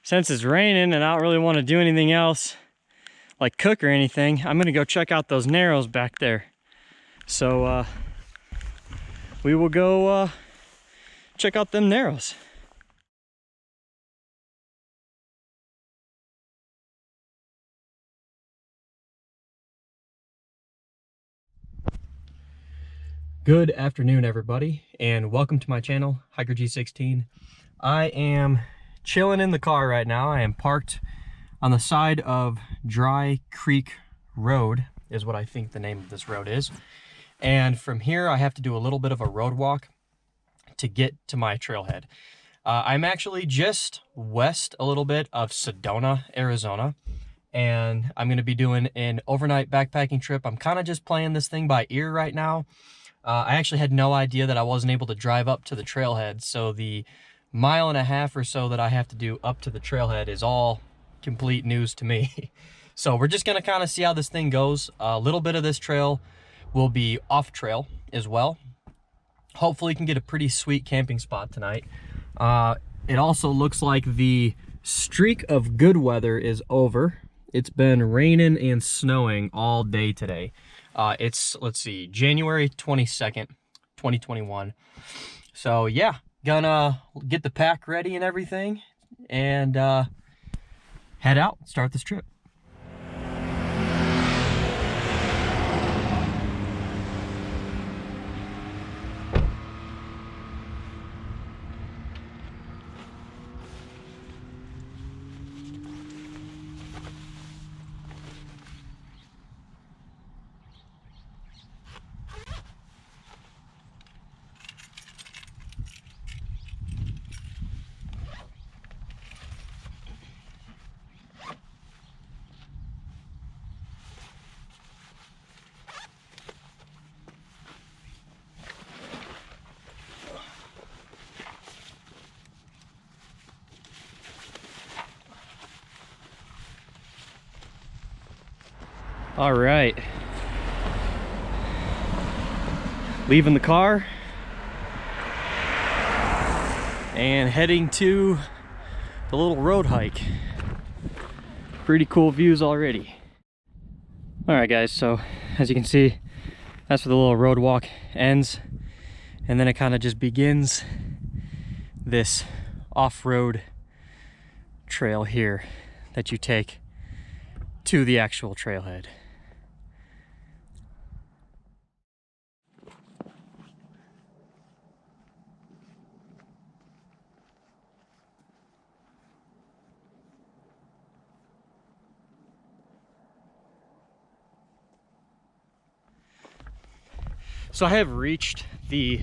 since it's raining and I don't really want to do anything else, like cook or anything, I'm gonna go check out those narrows back there. So we will go check out them narrows. Good afternoon, everybody, and welcome to my channel, Hiker G16. I am chilling in the car right now. I am parked on the side of Dry Creek Road, is what I think the name of this road is. And from here, I have to do a little bit of a road walk to get to my trailhead. I'm actually just west a little bit of Sedona, Arizona, and I'm gonna be doing an overnight backpacking trip. I'm kind of just playing this thing by ear right now. I actually had no idea that I wasn't able to drive up to the trailhead, so the 1.5 miles or so that I have to do up to the trailhead is all complete news to me. So we're just gonna kind of see how this thing goes. A little bit of this trail will be off trail as well. Hopefully can get a pretty sweet camping spot tonight. It also looks like the streak of good weather is over. It's been raining and snowing all day today. It's, let's see, January 22nd, 2021. So yeah, gonna get the pack ready and everything and head out, start this trip. All right, leaving the car and heading to the little road hike. Pretty cool views already. All right guys, so as you can see, that's where the little road walk ends, and then it kind of just begins this off-road trail here that you take to the actual trailhead. So I have reached the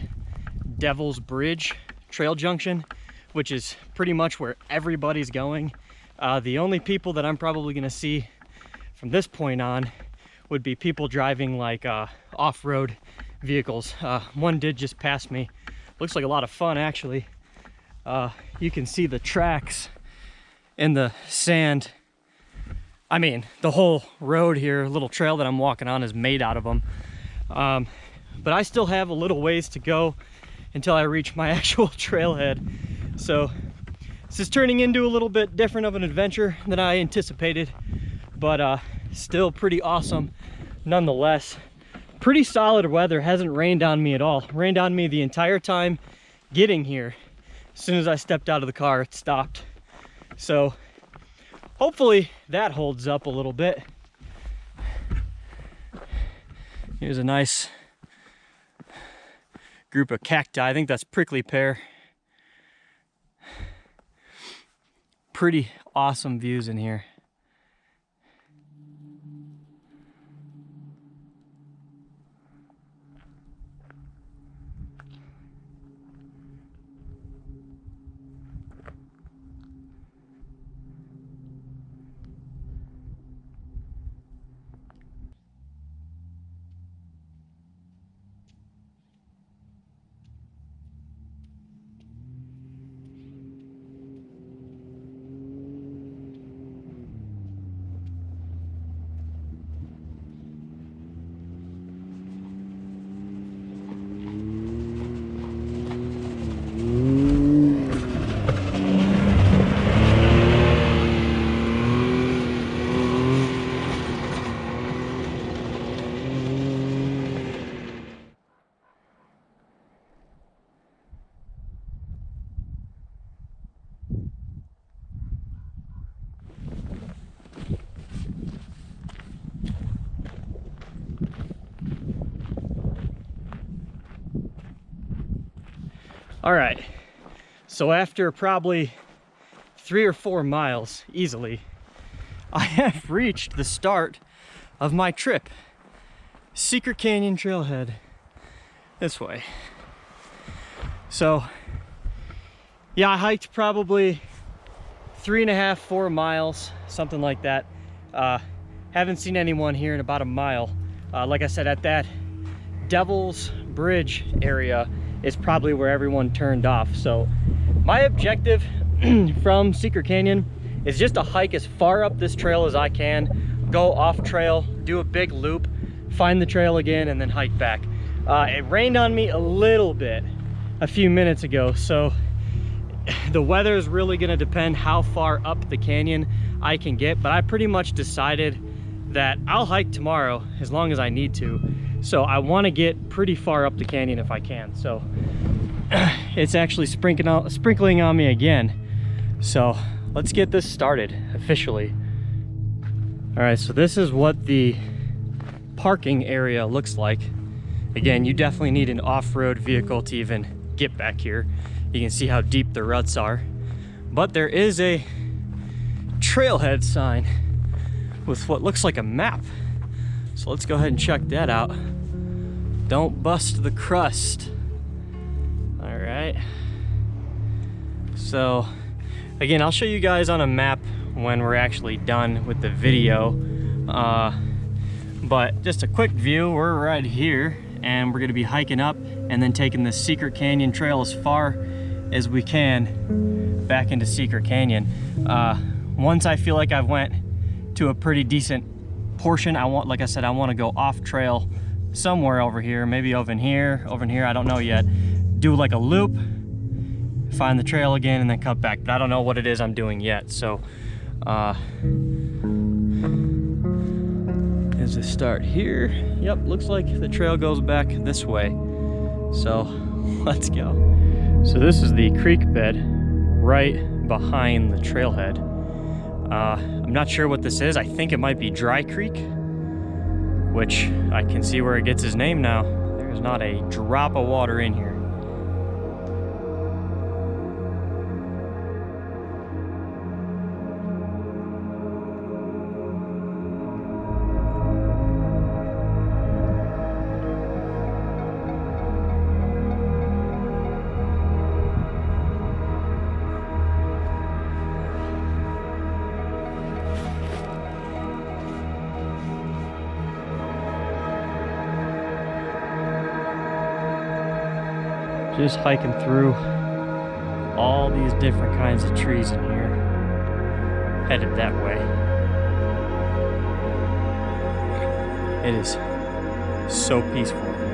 Devil's Bridge trail junction, which is pretty much where everybody's going. The only people that I'm probably gonna see from this point on would be people driving like off-road vehicles. One did just pass me. Looks like a lot of fun actually. You can see the tracks in the sand. I mean, the whole road here, little trail that I'm walking on is made out of them. But I still have a little ways to go until I reach my actual trailhead. So this is turning into a little bit different of an adventure than I anticipated, but still pretty awesome nonetheless. Pretty solid weather, hasn't rained on me at all. Rained on me the entire time getting here. As soon as I stepped out of the car, it stopped. So hopefully that holds up a little bit. Here's a nice group of cacti. I think that's prickly pear. Pretty awesome views in here. All right, so after probably 3 or 4 miles easily, I have reached the start of my trip. Secret Canyon Trailhead, this way. So yeah, I hiked probably 3.5, 4 miles, something like that. Haven't seen anyone here in about a mile. Like I said, at that Devil's Bridge area is probably where everyone turned off. So my objective from Secret Canyon is just to hike as far up this trail as I can, go off trail, do a big loop, find the trail again, and then hike back. It rained on me a little bit a few minutes ago, so the weather is really going to depend how far up the canyon I can get, but I pretty much decided that I'll hike tomorrow as long as I need to. So I want to get pretty far up the canyon if I can. So it's actually sprinkling on me again. So let's get this started officially. All right, so this is what the parking area looks like. Again, you definitely need an off-road vehicle to even get back here. You can see how deep the ruts are. But there is a trailhead sign with what looks like a map. So let's go ahead and check that out. Don't bust the crust. All right. So again, I'll show you guys on a map when we're actually done with the video. But just a quick view, we're right here and we're gonna be hiking up and then taking the Secret Canyon Trail as far as we can back into Secret Canyon. Once I feel like I've went to a pretty decent portion, like I said, I want to go off trail somewhere over here, maybe over here, I don't know yet. Do like a loop, find the trail again, and then cut back. But I don't know what it is I'm doing yet. So as I start here, yep, looks like the trail goes back this way. So let's go. So this is the creek bed right behind the trailhead. I'm not sure what this is. I think it might be Dry Creek, which I can see where it gets its name now. There's not a drop of water in here. Just hiking through all these different kinds of trees in here, headed that way. It is so peaceful in here.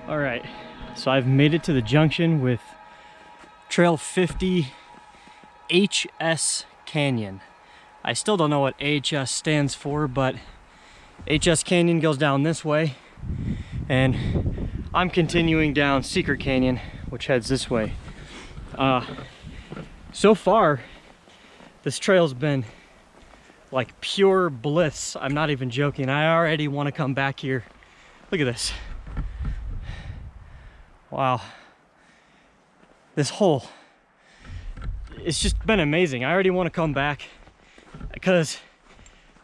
All right, so I've made it to the junction with Trail 50 HS Canyon. I still don't know what HS stands for, but HS Canyon goes down this way, and I'm continuing down Secret Canyon, which heads this way. So far, this trail's been like pure bliss. I'm not even joking. I already want to come back here. Look at this. Wow. This hole, it's just been amazing. I already want to come back because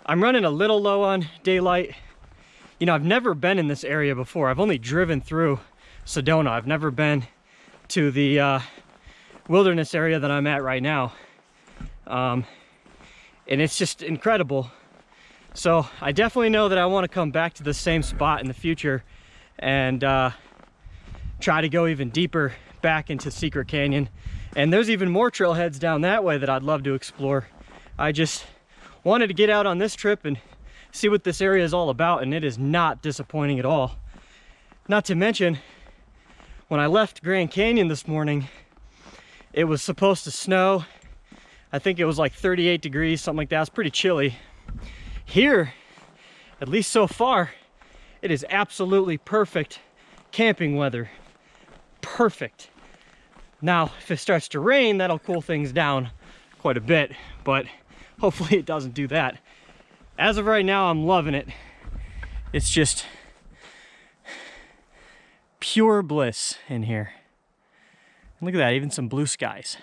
I'm running a little low on daylight. You know, I've never been in this area before. I've only driven through Sedona. I've never been to the wilderness area that I'm at right now. And it's just incredible. So I definitely know that I want to come back to the same spot in the future and try to go even deeper back into Secret Canyon. And there's even more trailheads down that way that I'd love to explore. I just wanted to get out on this trip and see what this area is all about, and it is not disappointing at all. Not to mention, when I left Grand Canyon this morning, it was supposed to snow. I think it was like 38 degrees, something like that. It's pretty chilly. Here, at least so far, it is absolutely perfect camping weather. Perfect. Now, if it starts to rain, that'll cool things down quite a bit, but hopefully it doesn't do that. As of right now, I'm loving it. It's just pure bliss in here. And look at that, even some blue skies.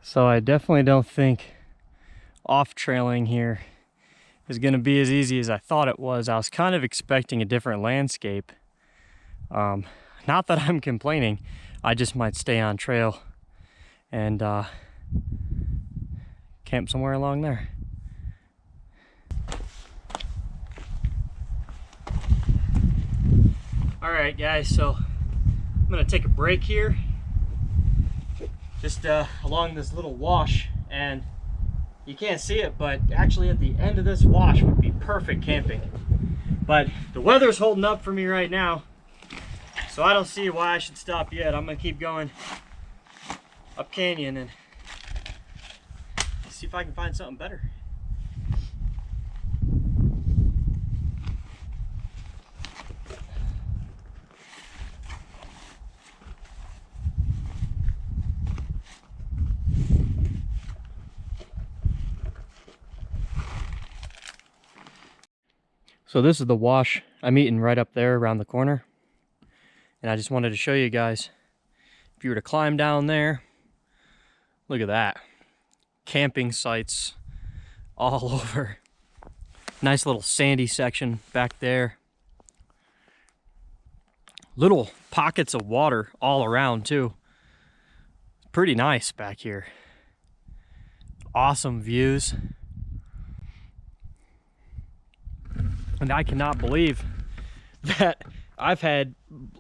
So I definitely don't think off-trailing here is going to be as easy as I thought it was. I was kind of expecting a different landscape. Not that I'm complaining, I just might stay on trail and camp somewhere along there. All right, guys, so I'm gonna take a break here, just along this little wash, and you can't see it, but actually at the end of this wash would be perfect camping. But the weather's holding up for me right now, so I don't see why I should stop yet. I'm gonna keep going up canyon and see if I can find something better. So this is the wash I'm eating right up there around the corner. And I just wanted to show you guys, if you were to climb down there, look at that. Camping sites all over. Nice little sandy section back there. Little pockets of water all around too. Pretty nice back here. Awesome views. And I cannot believe that I've had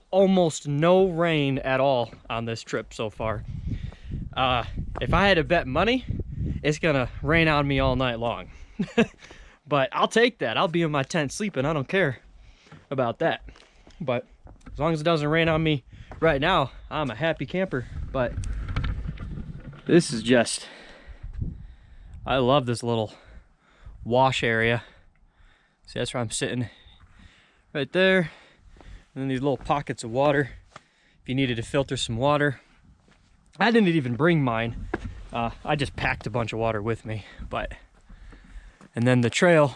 almost no rain at all on this trip so far. If I had to bet money, it's gonna rain on me all night long. But I'll take that. I'll be in my tent sleeping. I don't care about that. But as long as it doesn't rain on me right now, I'm a happy camper. But this is just, I love this little wash area. See, that's where I'm sitting right there. And then these little pockets of water if you needed to filter some water. I didn't even bring mine. I just packed a bunch of water with me. And then the trail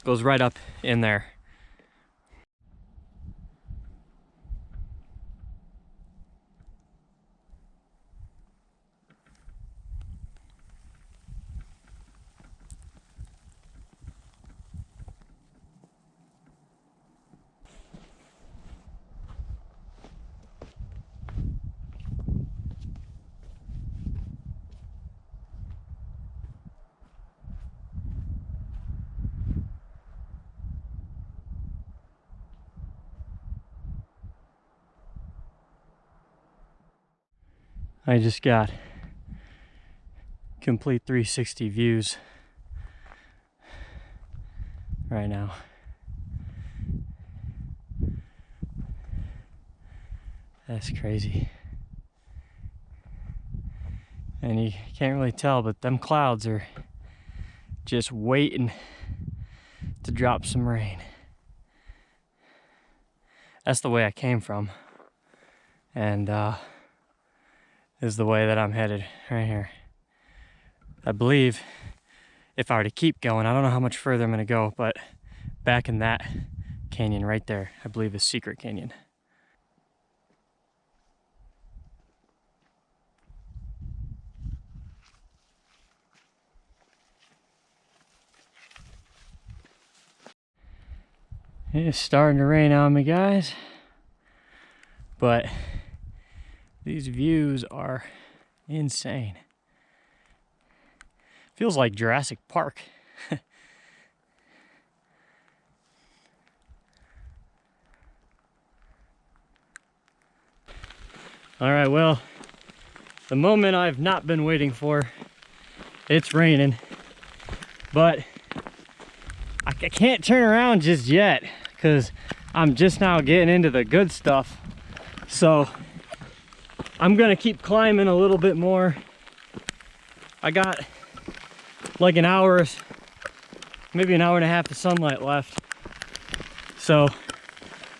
goes right up in there. I just got complete 360 views right now. That's crazy. And you can't really tell, but them clouds are just waiting to drop some rain. That's the way I came from. And this is the way that I'm headed right here. I believe if I were to keep going, I don't know how much further I'm gonna go, but back in that canyon right there, I believe is Secret Canyon. It's starting to rain on me, guys, but these views are insane. Feels like Jurassic Park. All right, well, the moment I've not been waiting for, it's raining, but I can't turn around just yet because I'm just now getting into the good stuff. So I'm gonna keep climbing a little bit more. I got like an hour, maybe an hour and a half of sunlight left. So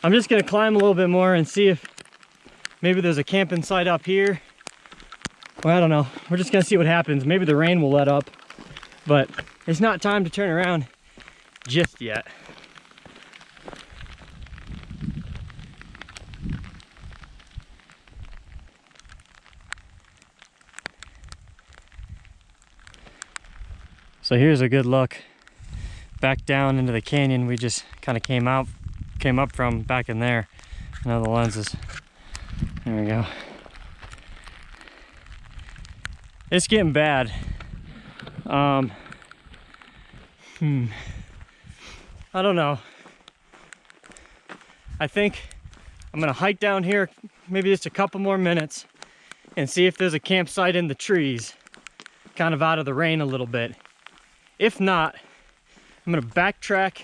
I'm just gonna climb a little bit more and see if maybe there's a camping site up here. Or I don't know, we're just gonna see what happens. Maybe the rain will let up, but it's not time to turn around just yet. So here's a good look back down into the canyon we just kind of came up from back in there. Now the lenses. There we go. It's getting bad. I don't know. I think I'm gonna hike down here maybe just a couple more minutes and see if there's a campsite in the trees, kind of out of the rain a little bit. If not, I'm gonna backtrack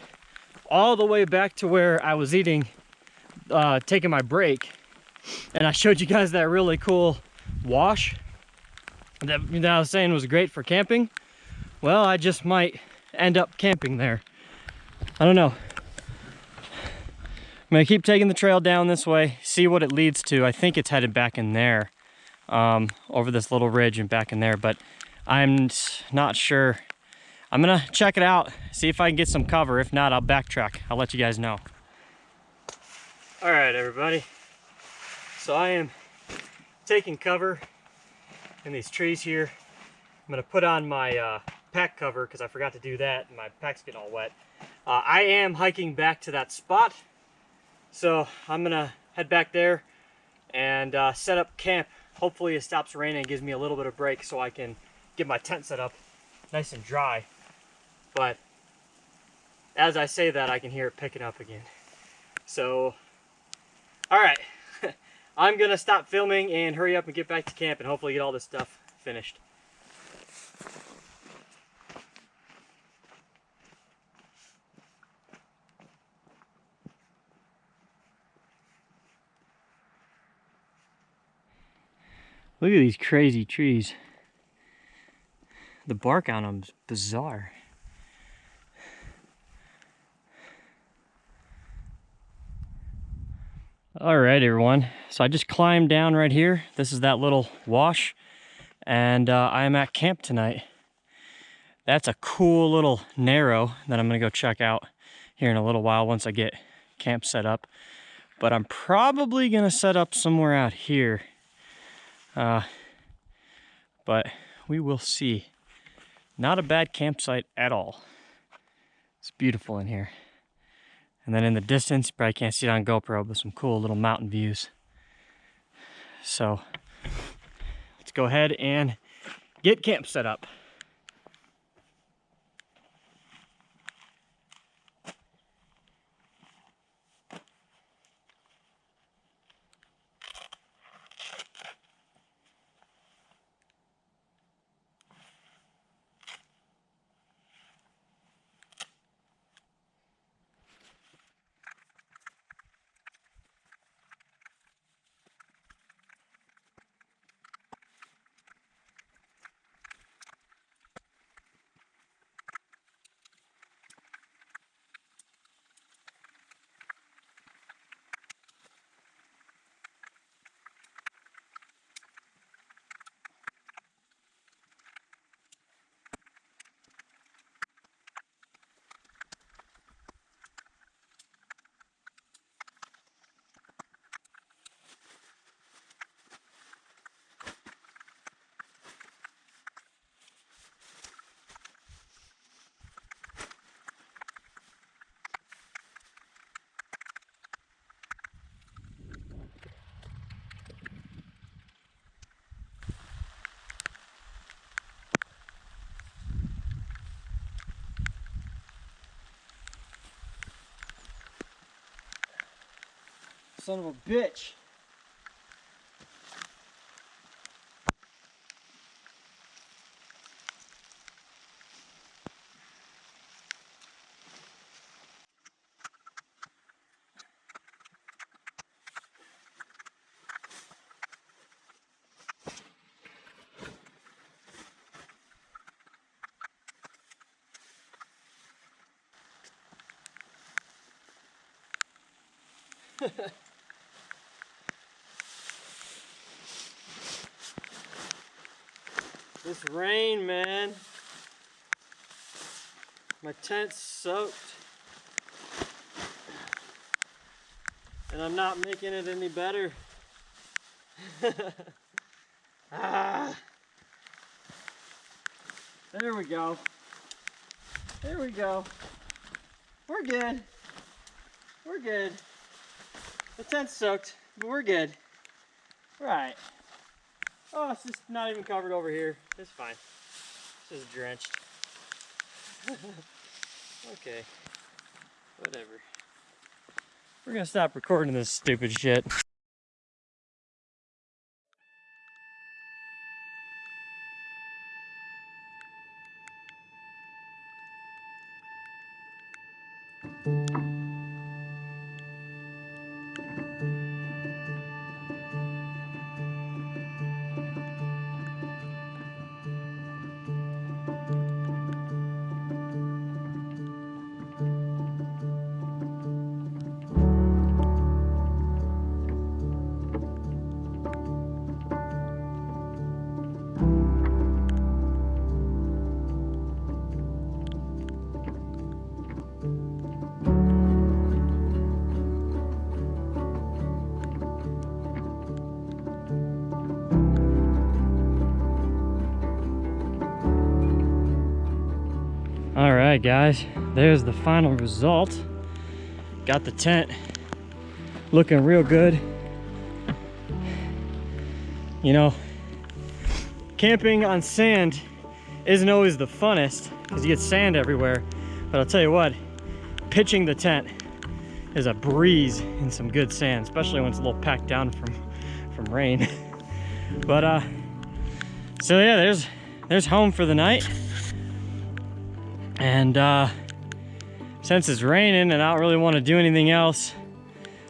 all the way back to where I was taking my break. And I showed you guys that really cool wash that I was saying was great for camping. Well, I just might end up camping there. I don't know. I'm gonna keep taking the trail down this way, see what it leads to. I think it's headed back in there, over this little ridge and back in there, but I'm not sure. I'm gonna check it out, see if I can get some cover. If not, I'll backtrack. I'll let you guys know. All right, everybody. So I am taking cover in these trees here. I'm gonna put on my pack cover because I forgot to do that and my pack's getting all wet. I am hiking back to that spot. So I'm gonna head back there and set up camp. Hopefully it stops raining and gives me a little bit of break so I can get my tent set up nice and dry. But as I say that, I can hear it picking up again. So, all right. I'm gonna stop filming and hurry up and get back to camp and hopefully get all this stuff finished. Look at these crazy trees. The bark on them is bizarre. All right, everyone. So I just climbed down right here. This is that little wash, and I am at camp tonight. That's a cool little narrow that I'm gonna go check out here in a little while once I get camp set up. But I'm probably gonna set up somewhere out here. But we will see. Not a bad campsite at all. It's beautiful in here. And then in the distance, you probably can't see it on GoPro, but some cool little mountain views. So let's go ahead and get camp set up. Son of a bitch. This rain, man. My tent's soaked. And I'm not making it any better. Ah. There we go. There we go. We're good. We're good. The tent's soaked, but we're good. Right. Oh, it's just not even covered over here. It's fine. It's just drenched. Okay. Whatever. We're gonna stop recording this stupid shit. All right, guys, there's the final result. Got the tent looking real good. You know, camping on sand isn't always the funnest because you get sand everywhere. But I'll tell you what, pitching the tent is a breeze in some good sand, especially when it's a little packed down from rain. But so yeah, there's home for the night. And since it's raining and I don't really want to do anything else,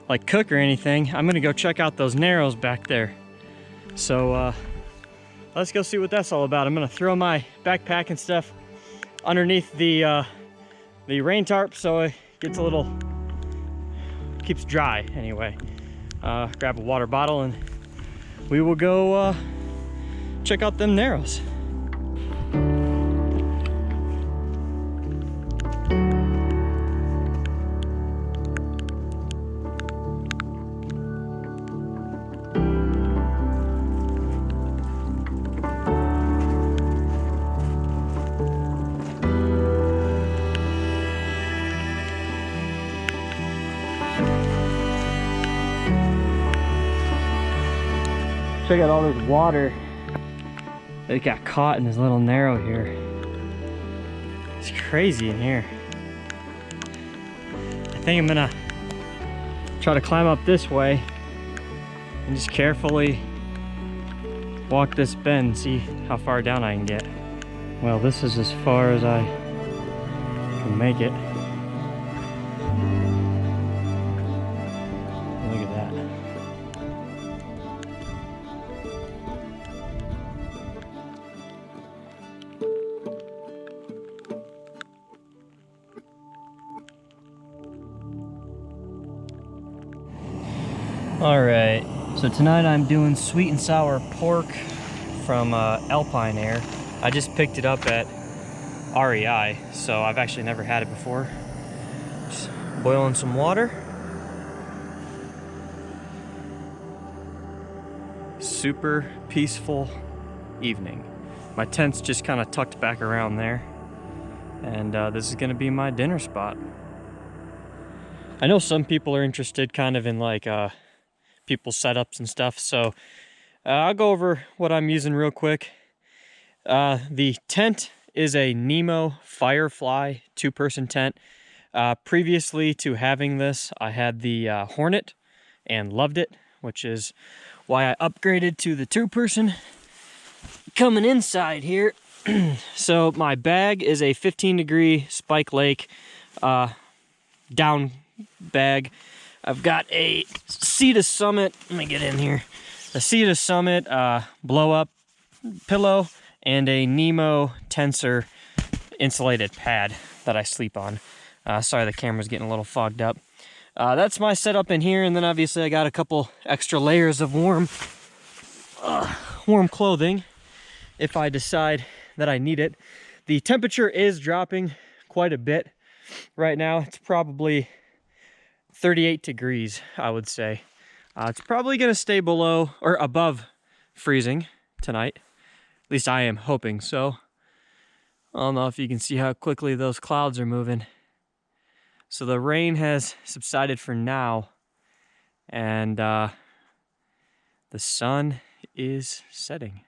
like cook or anything, I'm gonna go check out those narrows back there. So let's go see what that's all about. I'm gonna throw my backpack and stuff underneath the rain tarp so it gets a little, keeps dry anyway. Grab a water bottle and we will go check out them narrows. Check out all this water that got caught in this little narrow here. It's crazy in here. I think I'm gonna try to climb up this way and just carefully walk this bend and see how far down I can get. Well, this is as far as I can make it. Look at that. All right, so tonight I'm doing sweet and sour pork from Alpine Air. I just picked it up at REI, so I've actually never had it before. Just boiling some water. Super peaceful evening. My tent's just kind of tucked back around there, and this is gonna be my dinner spot. I know some people are interested kind of in like people's setups and stuff, so I'll go over what I'm using real quick. The tent is a Nemo Firefly 2-person tent. Previously to having this, I had the Hornet and loved it, which is why I upgraded to the 2-person. Coming inside here, so my bag is a 15-degree Spike Lake down bag. I've got a Sea to Summit, let me get in here, a Sea to Summit blow up pillow and a Nemo Tensor insulated pad that I sleep on. Sorry, the camera's getting a little fogged up. That's my setup in here, and then obviously I got a couple extra layers of warm clothing if I decide that I need it. The temperature is dropping quite a bit right now. It's probably 38 degrees, I would say. It's probably gonna stay below or above freezing tonight. At least I am hoping so. I don't know if you can see how quickly those clouds are moving. So the rain has subsided for now, and the sun is setting.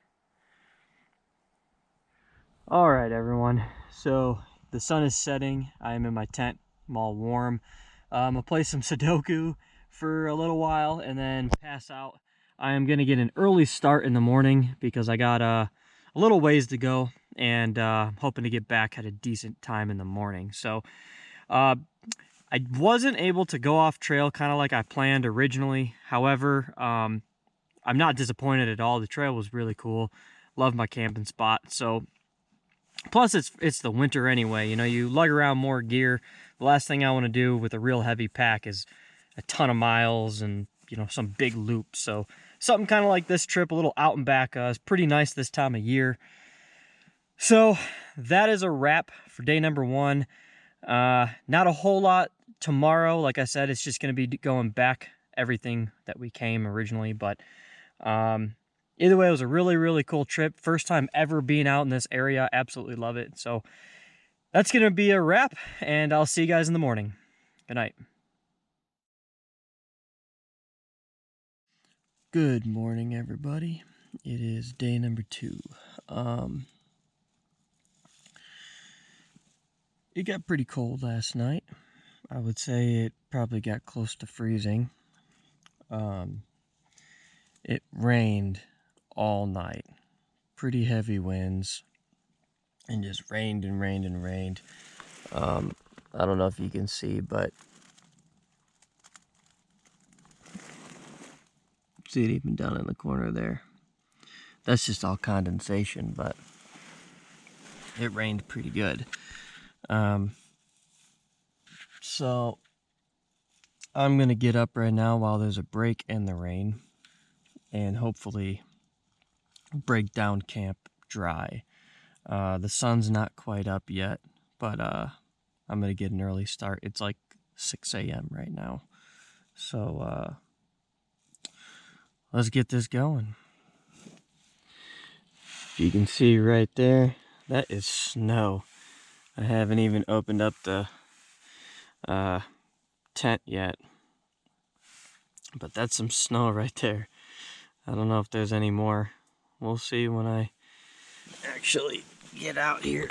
All right, everyone. So the sun is setting. I am in my tent. I'm all warm. I'm gonna play some Sudoku for a little while and then pass out. I am gonna get an early start in the morning because I got a little ways to go, and I'm hoping to get back at a decent time in the morning. So I wasn't able to go off trail kind of like I planned originally. However, I'm not disappointed at all. The trail was really cool. Love my camping spot. So plus it's the winter anyway. You know, you lug around more gear. The last thing I want to do with a real heavy pack is a ton of miles and, you know, some big loops. So something kind of like this trip, a little out and back, is pretty nice this time of year. So that is a wrap for day number 1. Not a whole lot tomorrow. Like I said, it's just going to be going back everything that we came originally. But either way, it was a really, really cool trip. First time ever being out in this area. Absolutely love it. So that's going to be a wrap, and I'll see you guys in the morning. Good night. Good morning, everybody. It is day number 2. It got pretty cold last night. I would say it probably got close to freezing. It rained all night. Pretty heavy winds. And just rained and rained and rained. I don't know if you can see, but see it even down in the corner there. That's just all condensation, but it rained pretty good. So I'm gonna get up right now while there's a break in the rain and hopefully break down camp dry. The sun's not quite up yet, but I'm gonna get an early start. It's like 6 a.m. right now. So let's get this going. If you can see right there, that is snow. I haven't even opened up the tent yet, but that's some snow right there. I don't know if there's any more. We'll see when I actually get out here.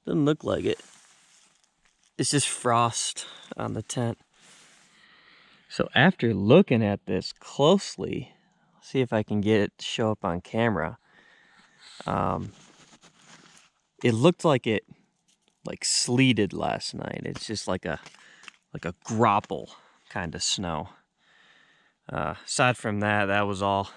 Doesn't look like it. It's just frost on the tent. So after looking at this closely, see if I can get it to show up on camera. It looked like it sleeted last night. It's just like a grapple kind of snow. Aside from that, that was all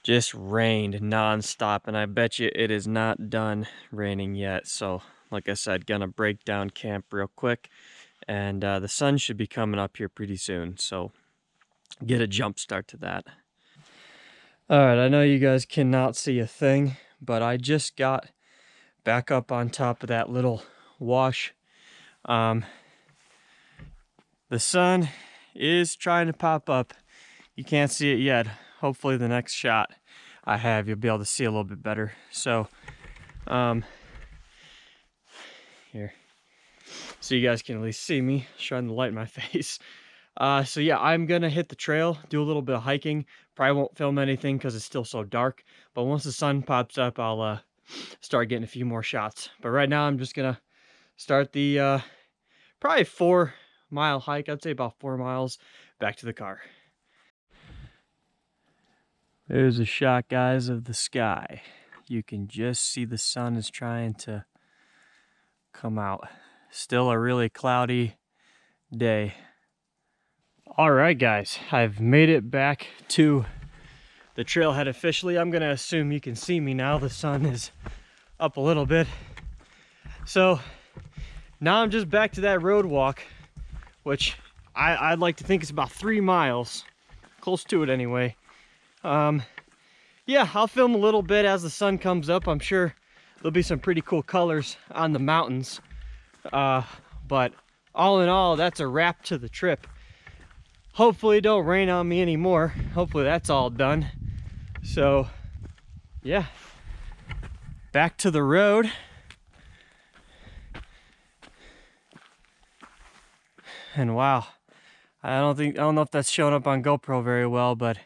just rained nonstop, and I bet you it is not done raining yet. So like I said, gonna break down camp real quick, and the sun should be coming up here pretty soon, so get a jump start to that. All right, I know you guys cannot see a thing, but I just got back up on top of that little wash. The sun is trying to pop up. You can't see it yet. Hopefully the next shot I have, you'll be able to see a little bit better. So, here, so you guys can at least see me, shining the light in my face. So yeah, I'm gonna hit the trail, do a little bit of hiking. Probably won't film anything because it's still so dark, but once the sun pops up, I'll start getting a few more shots. But right now I'm just gonna start the probably 4-mile hike. I'd say about 4 miles back to the car. There's a shot, guys, of the sky. You can just see the sun is trying to come out. Still a really cloudy day. All right, guys, I've made it back to the trailhead officially. I'm gonna assume you can see me now. The sun is up a little bit. So now I'm just back to that road walk, which I'd like to think is about 3 miles, close to it anyway. Yeah, I'll film a little bit as the sun comes up. I'm sure there'll be some pretty cool colors on the mountains. But all in all, that's a wrap to the trip. Hopefully it don't rain on me anymore. Hopefully that's all done. So yeah, back to the road. And wow, I don't know if that's showing up on GoPro very well, but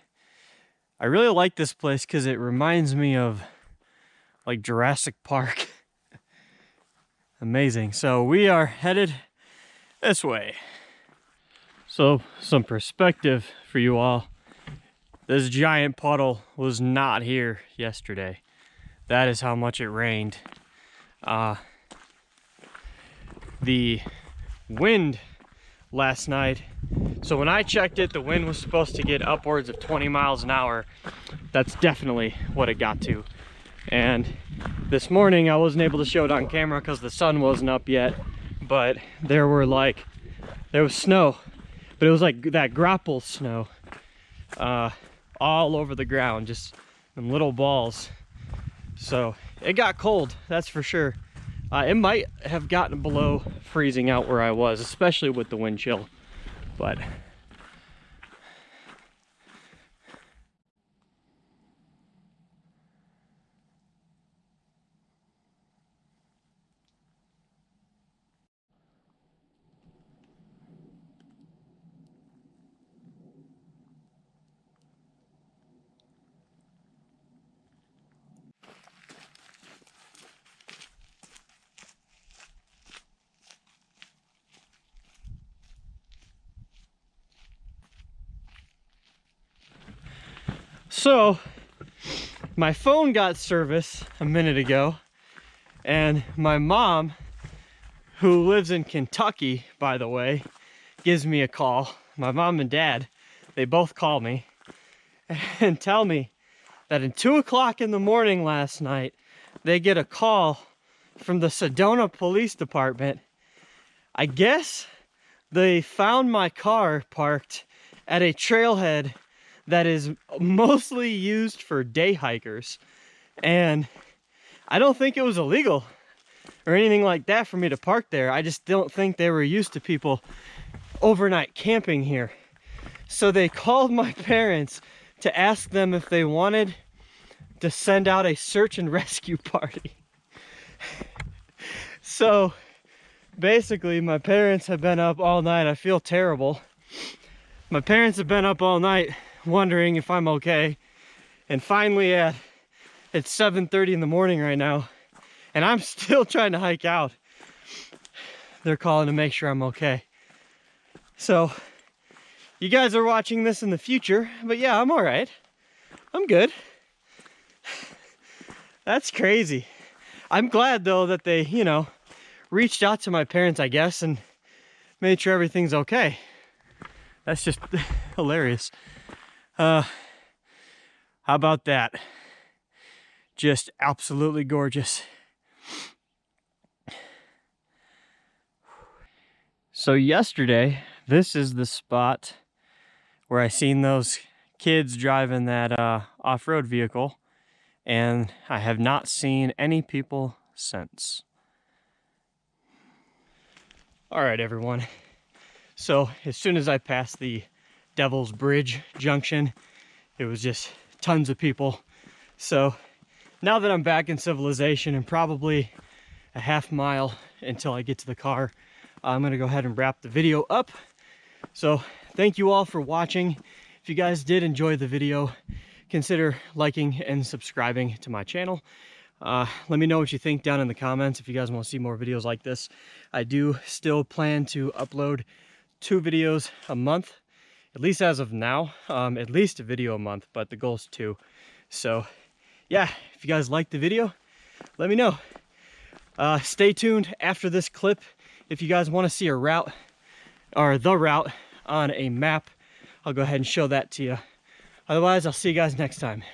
I really like this place because it reminds me of like Jurassic Park. Amazing. So we are headed this way. So some perspective for you all. This giant puddle was not here yesterday. That is how much it rained. The wind last night, so when I checked it, the wind was supposed to get upwards of 20 miles an hour. That's definitely what it got to. And this morning I wasn't able to show it on camera because the sun wasn't up yet, but there was snow, but it was like that grapple snow all over the ground, just in little balls. So it got cold, that's for sure. It might have gotten below freezing out where I was, especially with the wind chill, but so my phone got service a minute ago, and my mom, who lives in Kentucky, by the way, gives me a call. My mom and dad, they both call me and tell me that at 2 o'clock in the morning last night, they get a call from the Sedona Police Department. I guess they found my car parked at a trailhead that is mostly used for day hikers. And I don't think it was illegal or anything like that for me to park there. I just don't think they were used to people overnight camping here. So they called my parents to ask them if they wanted to send out a search and rescue party. So basically my parents have been up all night. I feel terrible. My parents have been up all night wondering if I'm okay. And finally it's 7:30 in the morning right now, and I'm still trying to hike out. They're calling to make sure I'm okay. So you guys are watching this in the future, but yeah, I'm all right. I'm good. That's crazy. I'm glad though that they, you know, reached out to my parents, I guess, and made sure everything's okay. That's just hilarious. How about that? Just absolutely gorgeous. So yesterday, this is the spot where I seen those kids driving that off-road vehicle, and I have not seen any people since. All right, everyone. So as soon as I passed the Devil's Bridge junction, it was just tons of people. So now that I'm back in civilization and probably a half mile until I get to the car, I'm gonna go ahead and wrap the video up. So thank you all for watching. If you guys did enjoy the video, consider liking and subscribing to my channel. Let me know what you think down in the comments if you guys want to see more videos like this. I do still plan to upload 2 videos a month, at least as of now. At least a video a month, but the goal is 2. So yeah, if you guys liked the video, let me know. Stay tuned after this clip if you guys want to see a route, or the route on a map. I'll go ahead and show that to you. Otherwise, I'll see you guys next time.